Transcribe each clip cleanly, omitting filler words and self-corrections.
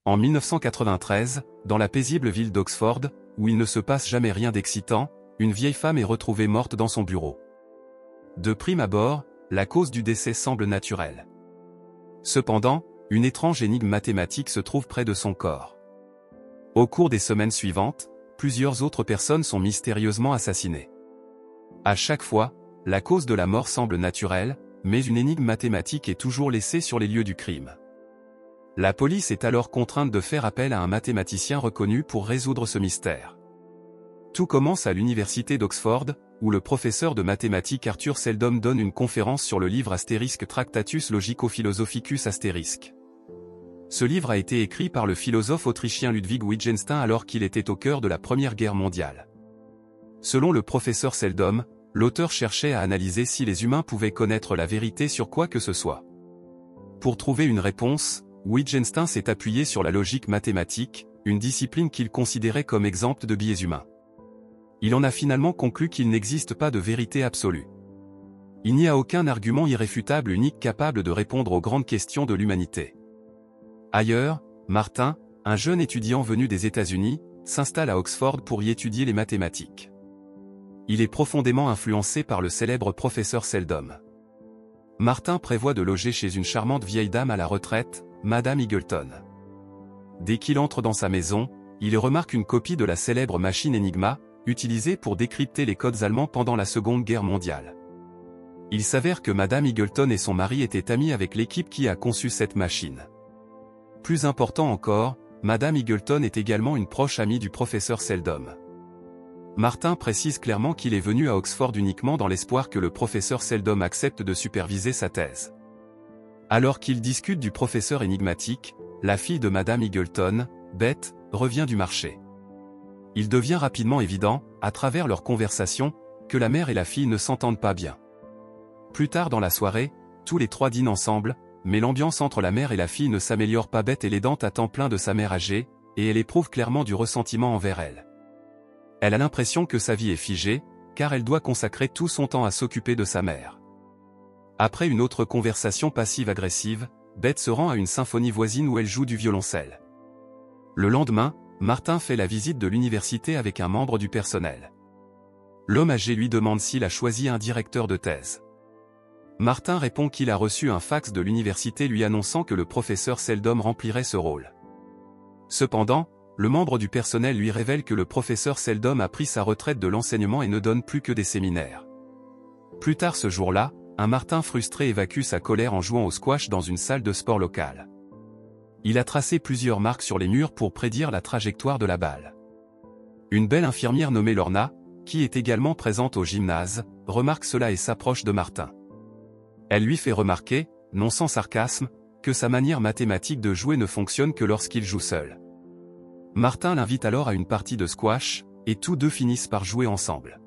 En 1993, dans la paisible ville d'Oxford, où il ne se passe jamais rien d'excitant, une vieille femme est retrouvée morte dans son bureau. De prime abord, la cause du décès semble naturelle. Cependant, une étrange énigme mathématique se trouve près de son corps. Au cours des semaines suivantes, plusieurs autres personnes sont mystérieusement assassinées. À chaque fois, la cause de la mort semble naturelle, mais une énigme mathématique est toujours laissée sur les lieux du crime. La police est alors contrainte de faire appel à un mathématicien reconnu pour résoudre ce mystère. Tout commence à l'université d'Oxford, où le professeur de mathématiques Arthur Seldom donne une conférence sur le livre Tractatus Logico-Philosophicus ***. Ce livre a été écrit par le philosophe autrichien Ludwig Wittgenstein alors qu'il était au cœur de la Première Guerre mondiale. Selon le professeur Seldom, l'auteur cherchait à analyser si les humains pouvaient connaître la vérité sur quoi que ce soit. Pour trouver une réponse, Wittgenstein s'est appuyé sur la logique mathématique, une discipline qu'il considérait comme exempte de biais humains. Il en a finalement conclu qu'il n'existe pas de vérité absolue. Il n'y a aucun argument irréfutable unique capable de répondre aux grandes questions de l'humanité. Ailleurs, Martin, un jeune étudiant venu des États-Unis, s'installe à Oxford pour y étudier les mathématiques. Il est profondément influencé par le célèbre professeur Seldom. Martin prévoit de loger chez une charmante vieille dame à la retraite, Madame Eagleton. Dès qu'il entre dans sa maison, il y remarque une copie de la célèbre machine Enigma, utilisée pour décrypter les codes allemands pendant la Seconde Guerre mondiale. Il s'avère que Madame Eagleton et son mari étaient amis avec l'équipe qui a conçu cette machine. Plus important encore, Madame Eagleton est également une proche amie du professeur Seldom. Martin précise clairement qu'il est venu à Oxford uniquement dans l'espoir que le professeur Seldom accepte de superviser sa thèse. Alors qu'il discute du professeur énigmatique, la fille de Madame Eagleton, Beth, revient du marché. Il devient rapidement évident, à travers leur conversation, que la mère et la fille ne s'entendent pas bien. Plus tard dans la soirée, tous les trois dînent ensemble, mais l'ambiance entre la mère et la fille ne s'améliore pas. Beth est l'aidante à temps plein de sa mère âgée, et elle éprouve clairement du ressentiment envers elle. Elle a l'impression que sa vie est figée, car elle doit consacrer tout son temps à s'occuper de sa mère. Après une autre conversation passive-agressive, Beth se rend à une symphonie voisine où elle joue du violoncelle. Le lendemain, Martin fait la visite de l'université avec un membre du personnel. L'homme âgé lui demande s'il a choisi un directeur de thèse. Martin répond qu'il a reçu un fax de l'université lui annonçant que le professeur Seldom remplirait ce rôle. Cependant, le membre du personnel lui révèle que le professeur Seldom a pris sa retraite de l'enseignement et ne donne plus que des séminaires. Plus tard ce jour-là, un Martin frustré évacue sa colère en jouant au squash dans une salle de sport locale. Il a tracé plusieurs marques sur les murs pour prédire la trajectoire de la balle. Une belle infirmière nommée Lorna, qui est également présente au gymnase, remarque cela et s'approche de Martin. Elle lui fait remarquer, non sans sarcasme, que sa manière mathématique de jouer ne fonctionne que lorsqu'il joue seul. Martin l'invite alors à une partie de squash, et tous deux finissent par jouer ensemble.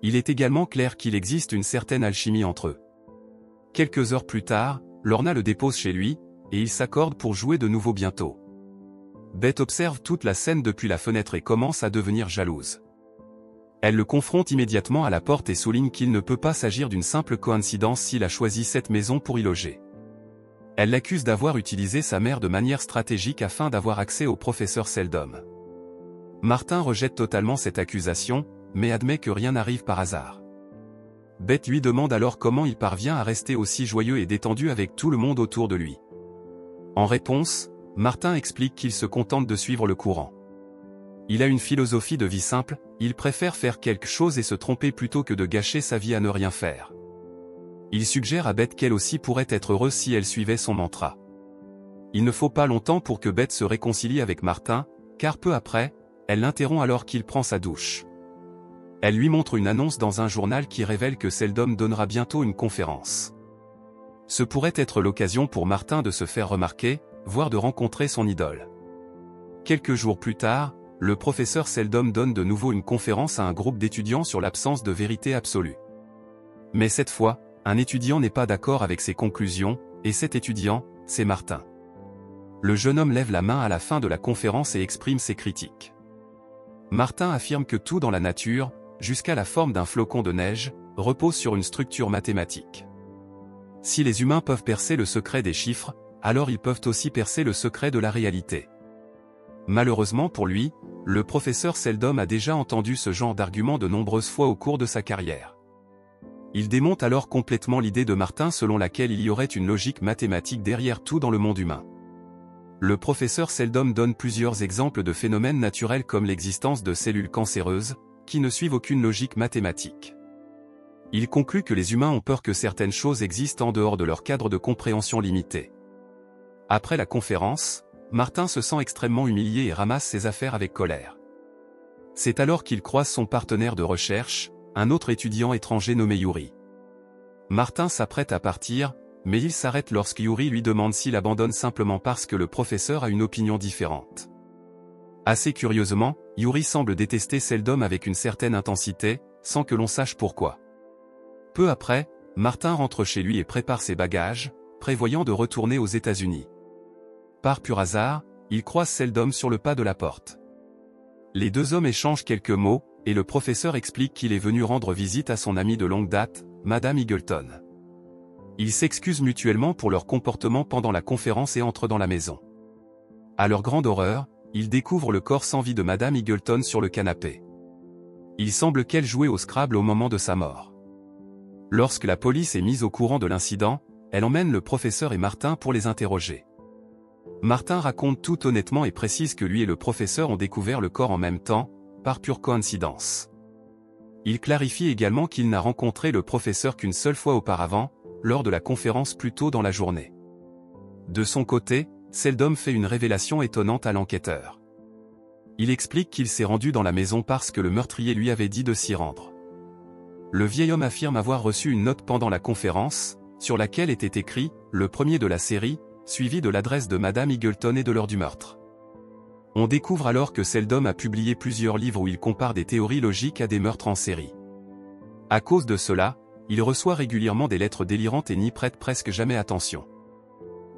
Il est également clair qu'il existe une certaine alchimie entre eux. Quelques heures plus tard, Lorna le dépose chez lui, et ils s'accordent pour jouer de nouveau bientôt. Beth observe toute la scène depuis la fenêtre et commence à devenir jalouse. Elle le confronte immédiatement à la porte et souligne qu'il ne peut pas s'agir d'une simple coïncidence s'il a choisi cette maison pour y loger. Elle l'accuse d'avoir utilisé sa mère de manière stratégique afin d'avoir accès au professeur Seldom. Martin rejette totalement cette accusation, mais admet que rien n'arrive par hasard. Beth lui demande alors comment il parvient à rester aussi joyeux et détendu avec tout le monde autour de lui. En réponse, Martin explique qu'il se contente de suivre le courant. Il a une philosophie de vie simple, il préfère faire quelque chose et se tromper plutôt que de gâcher sa vie à ne rien faire. Il suggère à Beth qu'elle aussi pourrait être heureuse si elle suivait son mantra. Il ne faut pas longtemps pour que Beth se réconcilie avec Martin, car peu après, elle l'interrompt alors qu'il prend sa douche. Elle lui montre une annonce dans un journal qui révèle que Seldom donnera bientôt une conférence. Ce pourrait être l'occasion pour Martin de se faire remarquer, voire de rencontrer son idole. Quelques jours plus tard, le professeur Seldom donne de nouveau une conférence à un groupe d'étudiants sur l'absence de vérité absolue. Mais cette fois, un étudiant n'est pas d'accord avec ses conclusions, et cet étudiant, c'est Martin. Le jeune homme lève la main à la fin de la conférence et exprime ses critiques. Martin affirme que tout dans la nature, jusqu'à la forme d'un flocon de neige, repose sur une structure mathématique. Si les humains peuvent percer le secret des chiffres, alors ils peuvent aussi percer le secret de la réalité. Malheureusement pour lui, le professeur Seldom a déjà entendu ce genre d'argument de nombreuses fois au cours de sa carrière. Il démonte alors complètement l'idée de Martin selon laquelle il y aurait une logique mathématique derrière tout dans le monde humain. Le professeur Seldom donne plusieurs exemples de phénomènes naturels comme l'existence de cellules cancéreuses, qui ne suivent aucune logique mathématique. Il conclut que les humains ont peur que certaines choses existent en dehors de leur cadre de compréhension limité. Après la conférence, Martin se sent extrêmement humilié et ramasse ses affaires avec colère. C'est alors qu'il croise son partenaire de recherche, un autre étudiant étranger nommé Yuri. Martin s'apprête à partir, mais il s'arrête lorsque Yuri lui demande s'il abandonne simplement parce que le professeur a une opinion différente. Assez curieusement, Yuri semble détester Seldom avec une certaine intensité, sans que l'on sache pourquoi. Peu après, Martin rentre chez lui et prépare ses bagages, prévoyant de retourner aux États-Unis. Par pur hasard, il croise Seldom sur le pas de la porte. Les deux hommes échangent quelques mots, et le professeur explique qu'il est venu rendre visite à son amie de longue date, Madame Eagleton. Ils s'excusent mutuellement pour leur comportement pendant la conférence et entrent dans la maison. À leur grande horreur, ils découvrent le corps sans vie de Madame Eagleton sur le canapé. Il semble qu'elle jouait au Scrabble au moment de sa mort. Lorsque la police est mise au courant de l'incident, elle emmène le professeur et Martin pour les interroger. Martin raconte tout honnêtement et précise que lui et le professeur ont découvert le corps en même temps, par pure coïncidence. Il clarifie également qu'il n'a rencontré le professeur qu'une seule fois auparavant, lors de la conférence plus tôt dans la journée. De son côté, Seldom fait une révélation étonnante à l'enquêteur. Il explique qu'il s'est rendu dans la maison parce que le meurtrier lui avait dit de s'y rendre. Le vieil homme affirme avoir reçu une note pendant la conférence, sur laquelle était écrit « le premier de la série », suivi de l'adresse de Madame Eagleton et de l'heure du meurtre. On découvre alors que Seldom a publié plusieurs livres où il compare des théories logiques à des meurtres en série. À cause de cela, il reçoit régulièrement des lettres délirantes et n'y prête presque jamais attention.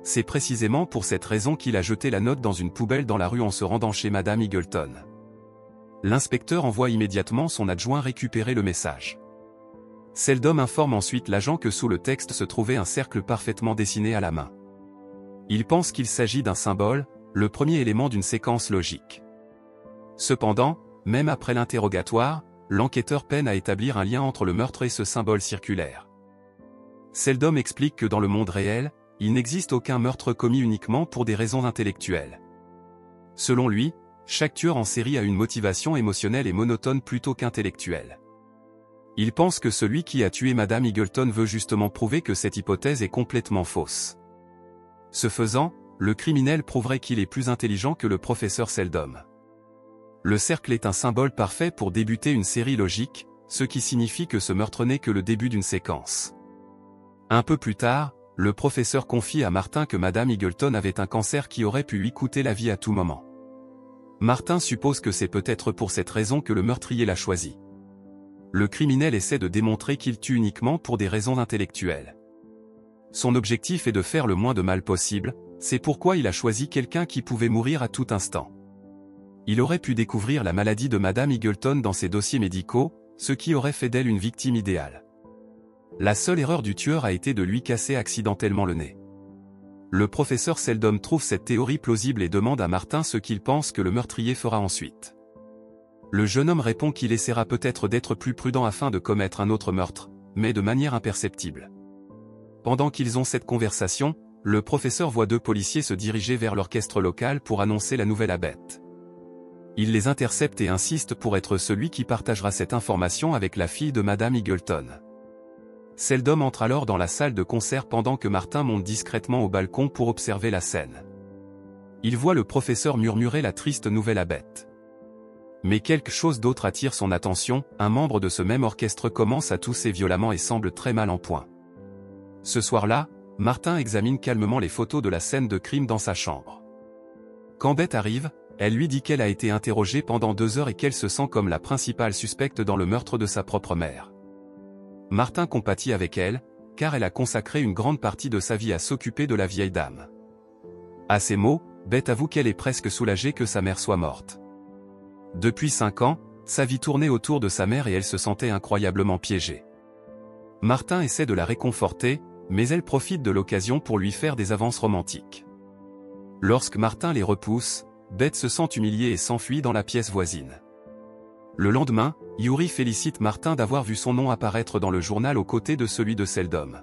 C'est précisément pour cette raison qu'il a jeté la note dans une poubelle dans la rue en se rendant chez Madame Eagleton. L'inspecteur envoie immédiatement son adjoint récupérer le message. Seldom informe ensuite l'agent que sous le texte se trouvait un cercle parfaitement dessiné à la main. Il pense qu'il s'agit d'un symbole, le premier élément d'une séquence logique. Cependant, même après l'interrogatoire, l'enquêteur peine à établir un lien entre le meurtre et ce symbole circulaire. Seldom explique que dans le monde réel, il n'existe aucun meurtre commis uniquement pour des raisons intellectuelles. Selon lui, chaque tueur en série a une motivation émotionnelle et monotone plutôt qu'intellectuelle. Il pense que celui qui a tué Madame Eagleton veut justement prouver que cette hypothèse est complètement fausse. Ce faisant, le criminel prouverait qu'il est plus intelligent que le professeur Seldom. Le cercle est un symbole parfait pour débuter une série logique, ce qui signifie que ce meurtre n'est que le début d'une séquence. Un peu plus tard, le professeur confie à Martin que Madame Eagleton avait un cancer qui aurait pu lui coûter la vie à tout moment. Martin suppose que c'est peut-être pour cette raison que le meurtrier l'a choisi. Le criminel essaie de démontrer qu'il tue uniquement pour des raisons intellectuelles. Son objectif est de faire le moins de mal possible, c'est pourquoi il a choisi quelqu'un qui pouvait mourir à tout instant. Il aurait pu découvrir la maladie de Madame Eagleton dans ses dossiers médicaux, ce qui aurait fait d'elle une victime idéale. La seule erreur du tueur a été de lui casser accidentellement le nez. Le professeur Seldom trouve cette théorie plausible et demande à Martin ce qu'il pense que le meurtrier fera ensuite. Le jeune homme répond qu'il essaiera peut-être d'être plus prudent afin de commettre un autre meurtre, mais de manière imperceptible. Pendant qu'ils ont cette conversation, le professeur voit deux policiers se diriger vers l'orchestre local pour annoncer la nouvelle à Beth. Il les intercepte et insiste pour être celui qui partagera cette information avec la fille de Madame Eagleton. Seldom entre alors dans la salle de concert pendant que Martin monte discrètement au balcon pour observer la scène. Il voit le professeur murmurer la triste nouvelle à Beth. Mais quelque chose d'autre attire son attention, un membre de ce même orchestre commence à tousser violemment et semble très mal en point. Ce soir-là, Martin examine calmement les photos de la scène de crime dans sa chambre. Quand Beth arrive, elle lui dit qu'elle a été interrogée pendant 2 heures et qu'elle se sent comme la principale suspecte dans le meurtre de sa propre mère. Martin compatit avec elle, car elle a consacré une grande partie de sa vie à s'occuper de la vieille dame. À ces mots, Beth avoue qu'elle est presque soulagée que sa mère soit morte. Depuis 5 ans, sa vie tournait autour de sa mère et elle se sentait incroyablement piégée. Martin essaie de la réconforter, mais elle profite de l'occasion pour lui faire des avances romantiques. Lorsque Martin les repousse, Beth se sent humiliée et s'enfuit dans la pièce voisine. Le lendemain, Yuri félicite Martin d'avoir vu son nom apparaître dans le journal aux côtés de celui de Seldom.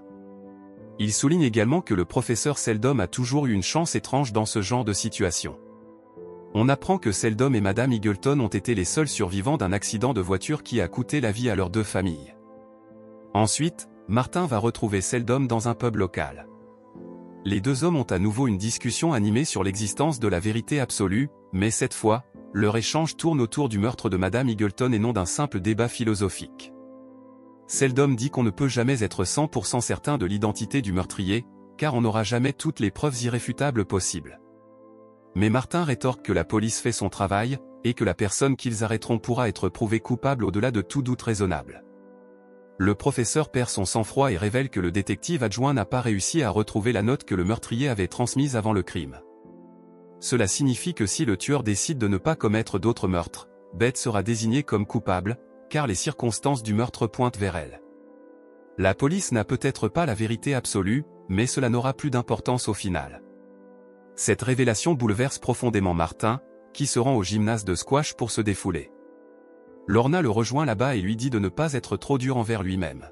Il souligne également que le professeur Seldom a toujours eu une chance étrange dans ce genre de situation. On apprend que Seldom et Madame Eagleton ont été les seuls survivants d'un accident de voiture qui a coûté la vie à leurs 2 familles. Ensuite, Martin va retrouver Seldom dans un pub local. Les 2 hommes ont à nouveau une discussion animée sur l'existence de la vérité absolue, mais cette fois, leur échange tourne autour du meurtre de Madame Eagleton et non d'un simple débat philosophique. Seldom dit qu'on ne peut jamais être 100% certain de l'identité du meurtrier, car on n'aura jamais toutes les preuves irréfutables possibles. Mais Martin rétorque que la police fait son travail, et que la personne qu'ils arrêteront pourra être prouvée coupable au-delà de tout doute raisonnable. Le professeur perd son sang-froid et révèle que le détective adjoint n'a pas réussi à retrouver la note que le meurtrier avait transmise avant le crime. Cela signifie que si le tueur décide de ne pas commettre d'autres meurtres, Beth sera désignée comme coupable, car les circonstances du meurtre pointent vers elle. La police n'a peut-être pas la vérité absolue, mais cela n'aura plus d'importance au final. Cette révélation bouleverse profondément Martin, qui se rend au gymnase de squash pour se défouler. Lorna le rejoint là-bas et lui dit de ne pas être trop dur envers lui-même.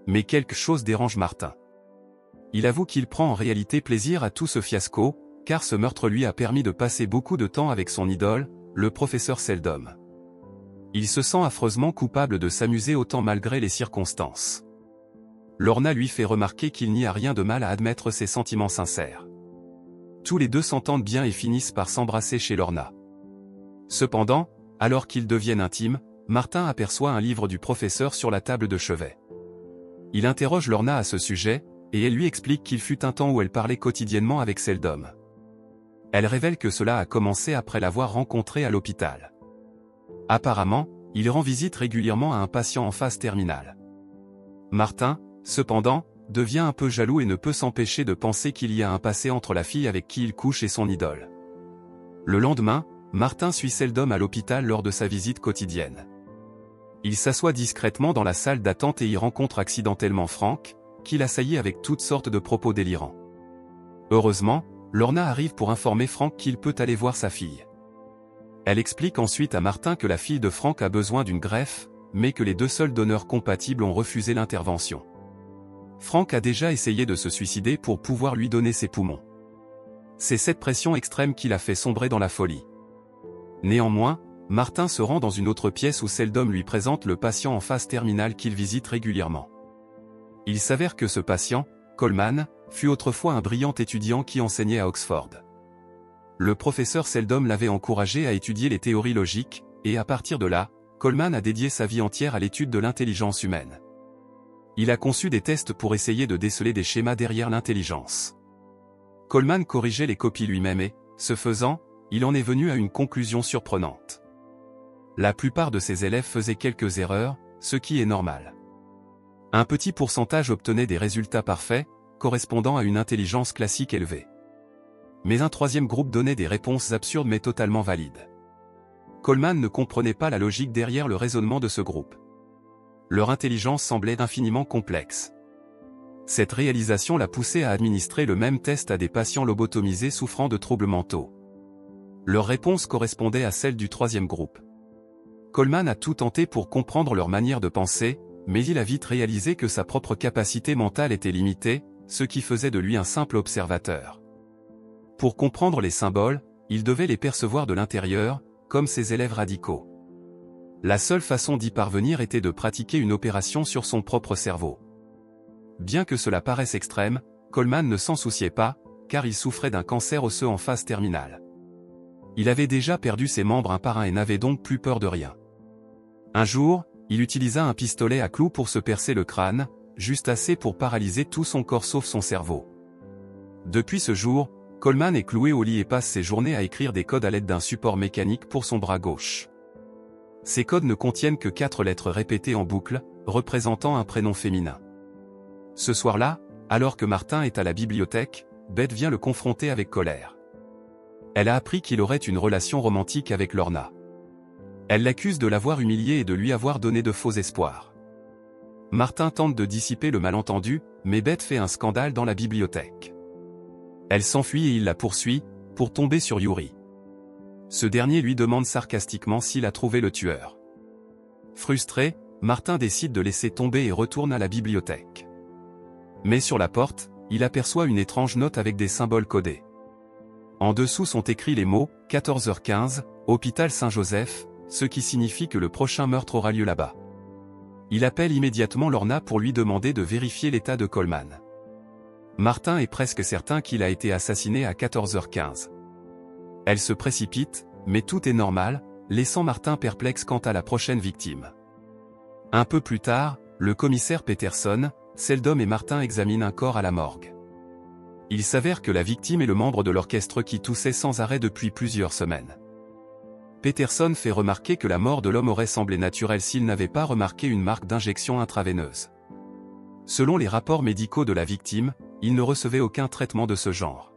Mais quelque chose dérange Martin. Il avoue qu'il prend en réalité plaisir à tout ce fiasco, car ce meurtre lui a permis de passer beaucoup de temps avec son idole, le professeur Seldom. Il se sent affreusement coupable de s'amuser autant malgré les circonstances. Lorna lui fait remarquer qu'il n'y a rien de mal à admettre ses sentiments sincères. Tous les 2 s'entendent bien et finissent par s'embrasser chez Lorna. Cependant, alors qu'ils deviennent intimes, Martin aperçoit un livre du professeur sur la table de chevet. Il interroge Lorna à ce sujet, et elle lui explique qu'il fut un temps où elle parlait quotidiennement avec Seldom. Elle révèle que cela a commencé après l'avoir rencontré à l'hôpital. Apparemment, il rend visite régulièrement à un patient en phase terminale. Martin, cependant, devient un peu jaloux et ne peut s'empêcher de penser qu'il y a un passé entre la fille avec qui il couche et son idole. Le lendemain, Martin suit Seldom à l'hôpital lors de sa visite quotidienne. Il s'assoit discrètement dans la salle d'attente et y rencontre accidentellement Frank, qui l'assaillit avec toutes sortes de propos délirants. Heureusement, Lorna arrive pour informer Frank qu'il peut aller voir sa fille. Elle explique ensuite à Martin que la fille de Frank a besoin d'une greffe, mais que les 2 seuls donneurs compatibles ont refusé l'intervention. Frank a déjà essayé de se suicider pour pouvoir lui donner ses poumons. C'est cette pression extrême qui l'a fait sombrer dans la folie. Néanmoins, Martin se rend dans une autre pièce où Seldom lui présente le patient en phase terminale qu'il visite régulièrement. Il s'avère que ce patient, Coleman, fut autrefois un brillant étudiant qui enseignait à Oxford. Le professeur Seldom l'avait encouragé à étudier les théories logiques, et à partir de là, Coleman a dédié sa vie entière à l'étude de l'intelligence humaine. Il a conçu des tests pour essayer de déceler des schémas derrière l'intelligence. Coleman corrigeait les copies lui-même et, ce faisant, il en est venu à une conclusion surprenante. La plupart de ses élèves faisaient quelques erreurs, ce qui est normal. Un petit pourcentage obtenait des résultats parfaits, correspondant à une intelligence classique élevée. Mais un 3e groupe donnait des réponses absurdes mais totalement valides. Coleman ne comprenait pas la logique derrière le raisonnement de ce groupe. Leur intelligence semblait infiniment complexe. Cette réalisation l'a poussé à administrer le même test à des patients lobotomisés souffrant de troubles mentaux. Leurs réponses correspondaient à celles du 3e groupe. Coleman a tout tenté pour comprendre leur manière de penser, mais il a vite réalisé que sa propre capacité mentale était limitée, ce qui faisait de lui un simple observateur. Pour comprendre les symboles, il devait les percevoir de l'intérieur, comme ses élèves radicaux. La seule façon d'y parvenir était de pratiquer une opération sur son propre cerveau. Bien que cela paraisse extrême, Coleman ne s'en souciait pas, car il souffrait d'un cancer osseux en phase terminale. Il avait déjà perdu ses membres un par un et n'avait donc plus peur de rien. Un jour, il utilisa un pistolet à clous pour se percer le crâne, juste assez pour paralyser tout son corps sauf son cerveau. Depuis ce jour, Coleman est cloué au lit et passe ses journées à écrire des codes à l'aide d'un support mécanique pour son bras gauche. Ces codes ne contiennent que 4 lettres répétées en boucle, représentant un prénom féminin. Ce soir-là, alors que Martin est à la bibliothèque, Beth vient le confronter avec colère. Elle a appris qu'il aurait une relation romantique avec Lorna. Elle l'accuse de l'avoir humilié et de lui avoir donné de faux espoirs. Martin tente de dissiper le malentendu, mais Beth fait un scandale dans la bibliothèque. Elle s'enfuit et il la poursuit, pour tomber sur Yuri. Ce dernier lui demande sarcastiquement s'il a trouvé le tueur. Frustré, Martin décide de laisser tomber et retourne à la bibliothèque. Mais sur la porte, il aperçoit une étrange note avec des symboles codés. En dessous sont écrits les mots « 14h15, hôpital Saint-Joseph », ce qui signifie que le prochain meurtre aura lieu là-bas. Il appelle immédiatement Lorna pour lui demander de vérifier l'état de Coleman. Martin est presque certain qu'il a été assassiné à 14h15. Elle se précipite, mais tout est normal, laissant Martin perplexe quant à la prochaine victime. Un peu plus tard, le commissaire Peterson, Seldom et Martin examinent un corps à la morgue. Il s'avère que la victime est le membre de l'orchestre qui toussait sans arrêt depuis plusieurs semaines. Peterson fait remarquer que la mort de l'homme aurait semblé naturelle s'il n'avait pas remarqué une marque d'injection intraveineuse. Selon les rapports médicaux de la victime, il ne recevait aucun traitement de ce genre.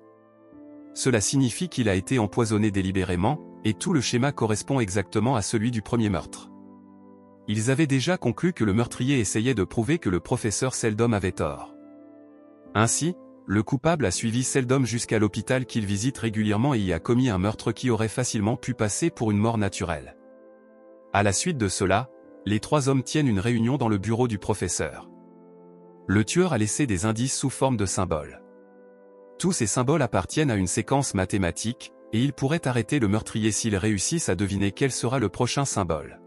Cela signifie qu'il a été empoisonné délibérément, et tout le schéma correspond exactement à celui du premier meurtre. Ils avaient déjà conclu que le meurtrier essayait de prouver que le professeur Seldom avait tort. Ainsi, le coupable a suivi Seldom jusqu'à l'hôpital qu'il visite régulièrement et y a commis un meurtre qui aurait facilement pu passer pour une mort naturelle. À la suite de cela, les trois hommes tiennent une réunion dans le bureau du professeur. Le tueur a laissé des indices sous forme de symboles. Tous ces symboles appartiennent à une séquence mathématique, et il pourrait arrêter le meurtrier s'il réussisse à deviner quel sera le prochain symbole.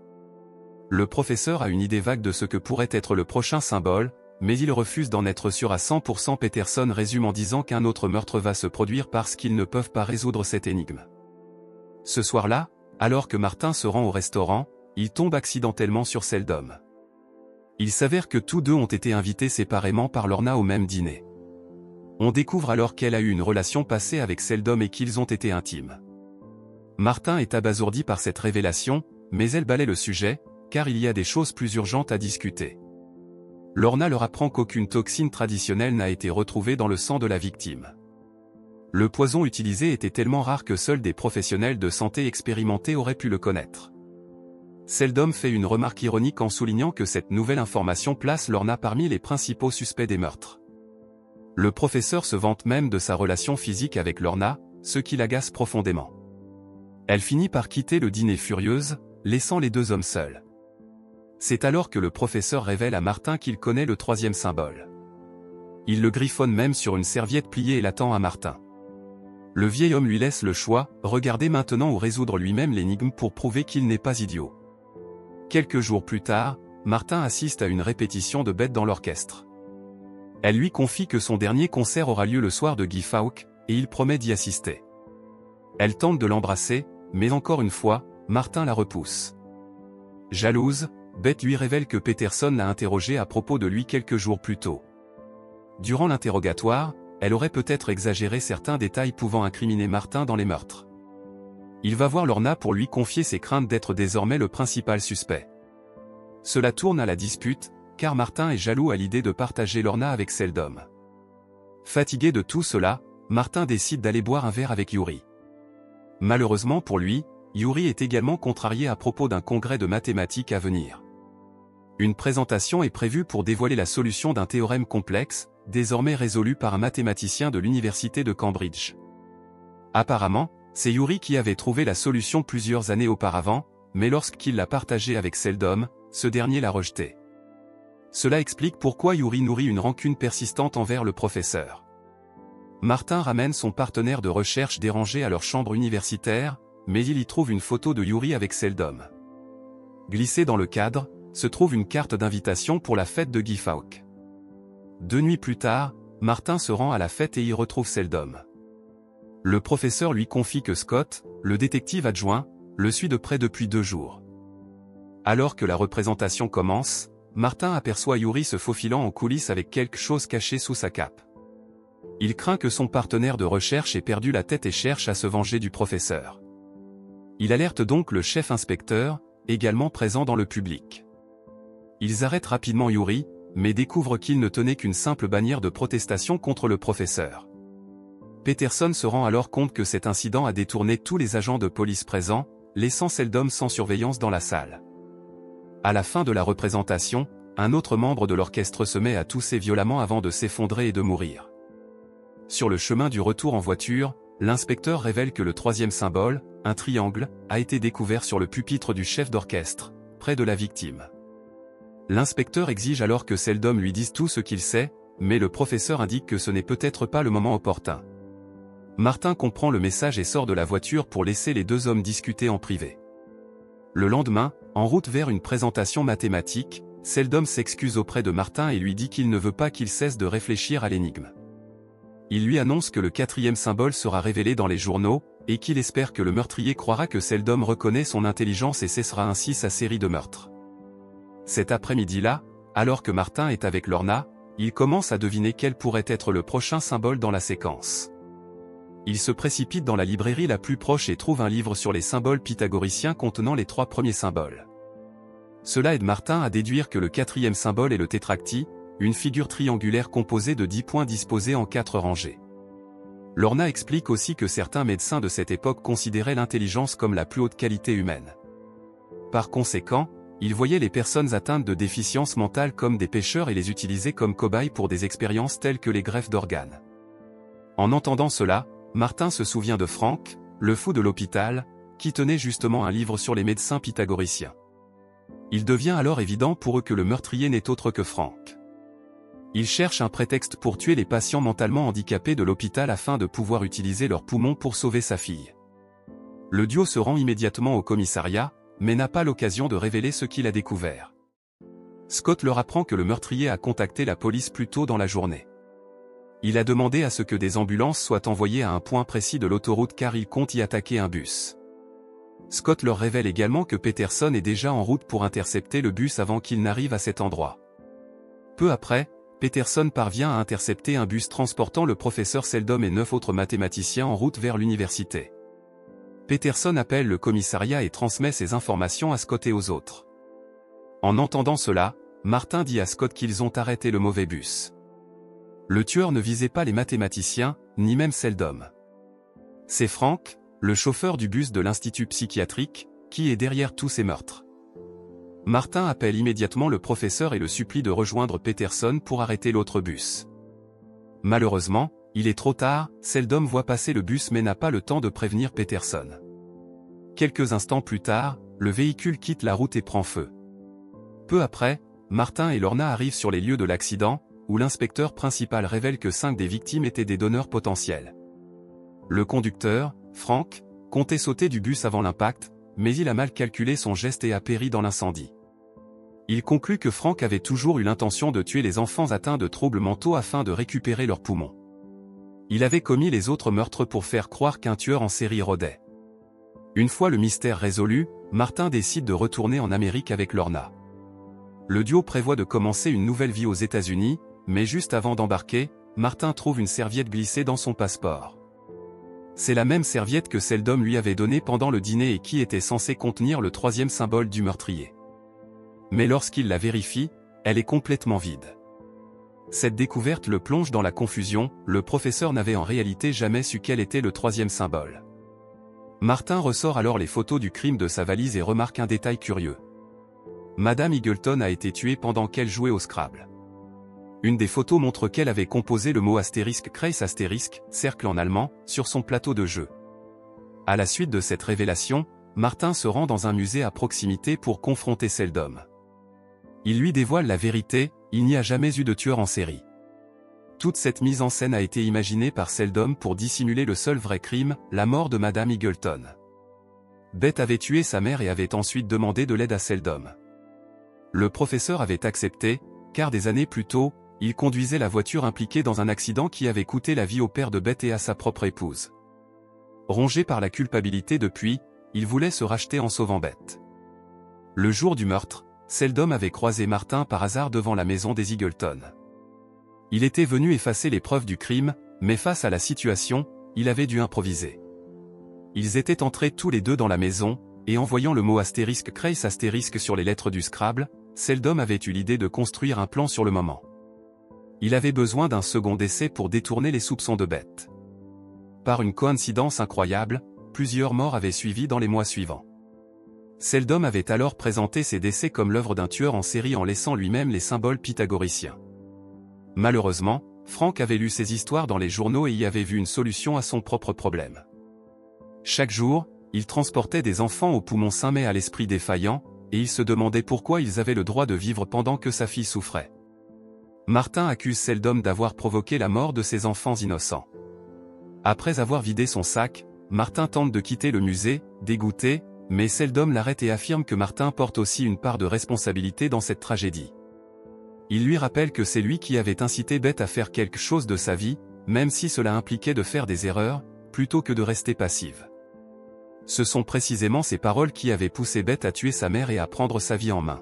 Le professeur a une idée vague de ce que pourrait être le prochain symbole, mais il refuse d'en être sûr à 100%. Peterson résume en disant qu'un autre meurtre va se produire parce qu'ils ne peuvent pas résoudre cette énigme. Ce soir-là, alors que Martin se rend au restaurant, il tombe accidentellement sur Seldom. Il s'avère que tous deux ont été invités séparément par Lorna au même dîner. On découvre alors qu'elle a eu une relation passée avec Seldom et qu'ils ont été intimes. Martin est abasourdi par cette révélation, mais elle balaie le sujet, car il y a des choses plus urgentes à discuter. Lorna leur apprend qu'aucune toxine traditionnelle n'a été retrouvée dans le sang de la victime. Le poison utilisé était tellement rare que seuls des professionnels de santé expérimentés auraient pu le connaître. Seldom fait une remarque ironique en soulignant que cette nouvelle information place Lorna parmi les principaux suspects des meurtres. Le professeur se vante même de sa relation physique avec Lorna, ce qui l'agace profondément. Elle finit par quitter le dîner furieuse, laissant les deux hommes seuls. C'est alors que le professeur révèle à Martin qu'il connaît le troisième symbole. Il le griffonne même sur une serviette pliée et l'attend à Martin. Le vieil homme lui laisse le choix, regarder maintenant ou résoudre lui-même l'énigme pour prouver qu'il n'est pas idiot. Quelques jours plus tard, Martin assiste à une répétition de Beth dans l'orchestre. Elle lui confie que son dernier concert aura lieu le soir de Guy Fawkes, et il promet d'y assister. Elle tente de l'embrasser, mais encore une fois, Martin la repousse. Jalouse, Beth lui révèle que Peterson l'a interrogée à propos de lui quelques jours plus tôt. Durant l'interrogatoire, elle aurait peut-être exagéré certains détails pouvant incriminer Martin dans les meurtres. Il va voir Lorna pour lui confier ses craintes d'être désormais le principal suspect. Cela tourne à la dispute, car Martin est jaloux à l'idée de partager Lorna avec Seldom. Fatigué de tout cela, Martin décide d'aller boire un verre avec Yuri. Malheureusement pour lui, Yuri est également contrarié à propos d'un congrès de mathématiques à venir. Une présentation est prévue pour dévoiler la solution d'un théorème complexe, désormais résolu par un mathématicien de l'université de Cambridge. Apparemment, c'est Yuri qui avait trouvé la solution plusieurs années auparavant, mais lorsqu'il l'a partagée avec Seldom, ce dernier l'a rejetée. Cela explique pourquoi Yuri nourrit une rancune persistante envers le professeur. Martin ramène son partenaire de recherche dérangé à leur chambre universitaire, mais il y trouve une photo de Yuri avec Seldom. Glissée dans le cadre, se trouve une carte d'invitation pour la fête de Guy Fawkes. 2 nuits plus tard, Martin se rend à la fête et y retrouve Seldom. Le professeur lui confie que Scott, le détective adjoint, le suit de près depuis 2 jours. Alors que la représentation commence, Martin aperçoit Yuri se faufilant en coulisses avec quelque chose caché sous sa cape. Il craint que son partenaire de recherche ait perdu la tête et cherche à se venger du professeur. Il alerte donc le chef inspecteur, également présent dans le public. Ils arrêtent rapidement Yuri, mais découvrent qu'il ne tenait qu'une simple bannière de protestation contre le professeur. Peterson se rend alors compte que cet incident a détourné tous les agents de police présents, laissant Seldom sans surveillance dans la salle. À la fin de la représentation, un autre membre de l'orchestre se met à tousser violemment avant de s'effondrer et de mourir. Sur le chemin du retour en voiture, l'inspecteur révèle que le troisième symbole, un triangle, a été découvert sur le pupitre du chef d'orchestre, près de la victime. L'inspecteur exige alors que Seldom lui dise tout ce qu'il sait, mais le professeur indique que ce n'est peut-être pas le moment opportun. Martin comprend le message et sort de la voiture pour laisser les deux hommes discuter en privé. Le lendemain, en route vers une présentation mathématique, Seldom s'excuse auprès de Martin et lui dit qu'il ne veut pas qu'il cesse de réfléchir à l'énigme. Il lui annonce que le quatrième symbole sera révélé dans les journaux, et qu'il espère que le meurtrier croira que Seldom reconnaît son intelligence et cessera ainsi sa série de meurtres. Cet après-midi-là, alors que Martin est avec Lorna, il commence à deviner quel pourrait être le prochain symbole dans la séquence. Il se précipite dans la librairie la plus proche et trouve un livre sur les symboles pythagoriciens contenant les 3 premiers symboles. Cela aide Martin à déduire que le quatrième symbole est le tétracty, une figure triangulaire composée de 10 points disposés en 4 rangées. Lorna explique aussi que certains médecins de cette époque considéraient l'intelligence comme la plus haute qualité humaine. Par conséquent, ils voyaient les personnes atteintes de déficience mentale comme des pêcheurs et les utilisaient comme cobayes pour des expériences telles que les greffes d'organes. En entendant cela, Martin se souvient de Franck, le fou de l'hôpital, qui tenait justement un livre sur les médecins pythagoriciens. Il devient alors évident pour eux que le meurtrier n'est autre que Franck. Ils cherchent un prétexte pour tuer les patients mentalement handicapés de l'hôpital afin de pouvoir utiliser leurs poumons pour sauver sa fille. Le duo se rend immédiatement au commissariat, mais n'a pas l'occasion de révéler ce qu'il a découvert. Scott leur apprend que le meurtrier a contacté la police plus tôt dans la journée. Il a demandé à ce que des ambulances soient envoyées à un point précis de l'autoroute car il compte y attaquer un bus. Scott leur révèle également que Peterson est déjà en route pour intercepter le bus avant qu'il n'arrive à cet endroit. Peu après, Peterson parvient à intercepter un bus transportant le professeur Seldom et 9 autres mathématiciens en route vers l'université. Peterson appelle le commissariat et transmet ces informations à Scott et aux autres. En entendant cela, Martin dit à Scott qu'ils ont arrêté le mauvais bus. Le tueur ne visait pas les mathématiciens, ni même Seldom. C'est Franck, le chauffeur du bus de l'institut psychiatrique, qui est derrière tous ces meurtres. Martin appelle immédiatement le professeur et le supplie de rejoindre Peterson pour arrêter l'autre bus. Malheureusement, il est trop tard, Seldom voit passer le bus mais n'a pas le temps de prévenir Peterson. Quelques instants plus tard, le véhicule quitte la route et prend feu. Peu après, Martin et Lorna arrivent sur les lieux de l'accident, où l'inspecteur principal révèle que 5 des victimes étaient des donneurs potentiels. Le conducteur, Franck, comptait sauter du bus avant l'impact, mais il a mal calculé son geste et a péri dans l'incendie. Il conclut que Franck avait toujours eu l'intention de tuer les enfants atteints de troubles mentaux afin de récupérer leurs poumons. Il avait commis les autres meurtres pour faire croire qu'un tueur en série rôdait. Une fois le mystère résolu, Martin décide de retourner en Amérique avec Lorna. Le duo prévoit de commencer une nouvelle vie aux États-Unis, mais juste avant d'embarquer, Martin trouve une serviette glissée dans son passeport. C'est la même serviette que Seldom lui avait donnée pendant le dîner et qui était censée contenir le 3e symbole du meurtrier. Mais lorsqu'il la vérifie, elle est complètement vide. Cette découverte le plonge dans la confusion, le professeur n'avait en réalité jamais su quel était le 3e symbole. Martin ressort alors les photos du crime de sa valise et remarque un détail curieux. Madame Eagleton a été tuée pendant qu'elle jouait au Scrabble. Une des photos montre qu'elle avait composé le mot astérisque Kreis astérisque, cercle en allemand, sur son plateau de jeu. À la suite de cette révélation, Martin se rend dans un musée à proximité pour confronter Seldom. Il lui dévoile la vérité, il n'y a jamais eu de tueur en série. Toute cette mise en scène a été imaginée par Seldom pour dissimuler le seul vrai crime, la mort de Madame Eagleton. Beth avait tué sa mère et avait ensuite demandé de l'aide à Seldom. Le professeur avait accepté, car des années plus tôt, il conduisait la voiture impliquée dans un accident qui avait coûté la vie au père de Beth et à sa propre épouse. Rongé par la culpabilité depuis, il voulait se racheter en sauvant Beth. Le jour du meurtre, Seldom avait croisé Martin par hasard devant la maison des Eagleton. Il était venu effacer les preuves du crime, mais face à la situation, il avait dû improviser. Ils étaient entrés tous les deux dans la maison, et en voyant le mot astérisque Kreis astérisque sur les lettres du Scrabble, Seldom avait eu l'idée de construire un plan sur le moment. Il avait besoin d'un second essai pour détourner les soupçons de Beth. Par une coïncidence incroyable, plusieurs morts avaient suivi dans les mois suivants. Seldom avait alors présenté ces décès comme l'œuvre d'un tueur en série en laissant lui-même les symboles pythagoriciens. Malheureusement, Frank avait lu ces histoires dans les journaux et y avait vu une solution à son propre problème. Chaque jour, il transportait des enfants aux poumons sains mais à l'esprit défaillant, et il se demandait pourquoi ils avaient le droit de vivre pendant que sa fille souffrait. Martin accuse Seldom d'avoir provoqué la mort de ses enfants innocents. Après avoir vidé son sac, Martin tente de quitter le musée, dégoûté, mais Seldom l'arrête et affirme que Martin porte aussi une part de responsabilité dans cette tragédie. Il lui rappelle que c'est lui qui avait incité Beth à faire quelque chose de sa vie, même si cela impliquait de faire des erreurs, plutôt que de rester passive. Ce sont précisément ces paroles qui avaient poussé Beth à tuer sa mère et à prendre sa vie en main.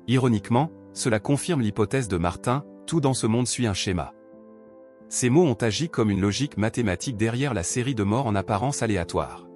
Ironiquement, cela confirme l'hypothèse de Martin, tout dans ce monde suit un schéma. Ces mots ont agi comme une logique mathématique derrière la série de morts en apparence aléatoires.